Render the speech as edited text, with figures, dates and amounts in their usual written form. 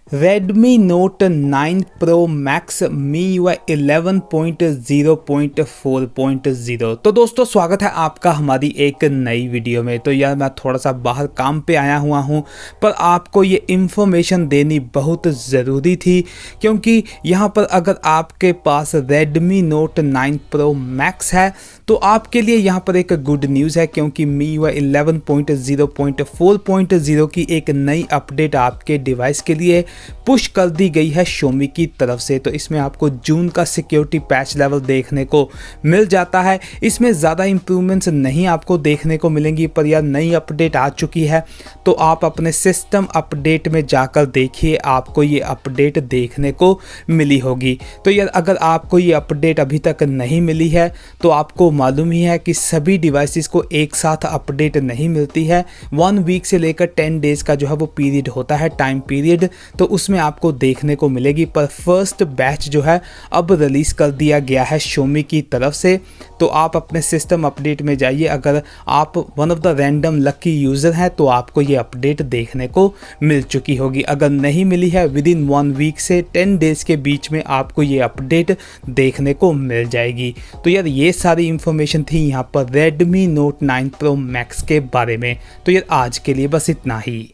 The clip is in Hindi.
Redmi Note 9 Pro Max MIUI 11.0.4.0। तो दोस्तों स्वागत है आपका हमारी एक नई वीडियो में। तो यार मैं थोड़ा सा बाहर काम पे आया हुआ हूँ, पर आपको ये इन्फॉर्मेशन देनी बहुत ज़रूरी थी, क्योंकि यहाँ पर अगर आपके पास Redmi Note 9 Pro Max है तो आपके लिए यहाँ पर एक गुड न्यूज़ है, क्योंकि MIUI 11.0.4.0 की एक नई अपडेट आपके डिवाइस के लिए पुश कर दी गई है Xiaomi की तरफ से। तो इसमें आपको जून का सिक्योरिटी पैच लेवल देखने को मिल जाता है। इसमें ज़्यादा इम्प्रूवमेंट्स नहीं आपको देखने को मिलेंगी, पर यार नई अपडेट आ चुकी है तो आप अपने सिस्टम अपडेट में जाकर देखिए, आपको ये अपडेट देखने को मिली होगी। तो यार अगर आपको ये अपडेट अभी तक नहीं मिली है तो आपको मालूम ही है कि सभी डिवाइसेस को एक साथ अपडेट नहीं मिलती है। 1 वीक से लेकर 10 डेज़ का जो है वो पीरियड होता है, टाइम पीरियड, तो उसमें आपको देखने को मिलेगी। पर फर्स्ट बैच जो है अब रिलीज़ कर दिया गया है Xiaomi की तरफ से। तो आप अपने सिस्टम अपडेट में जाइए, अगर आप one of the random lucky user हैं तो आपको ये अपडेट देखने को मिल चुकी होगी। अगर नहीं मिली है, विद इन 1 वीक से 10 डेज़ के बीच में आपको ये अपडेट देखने को मिल जाएगी। तो यार ये सारी इन्फॉर्मेशन थी यहाँ पर Redmi Note 9 Pro Max के बारे में। तो यार आज के लिए बस इतना ही।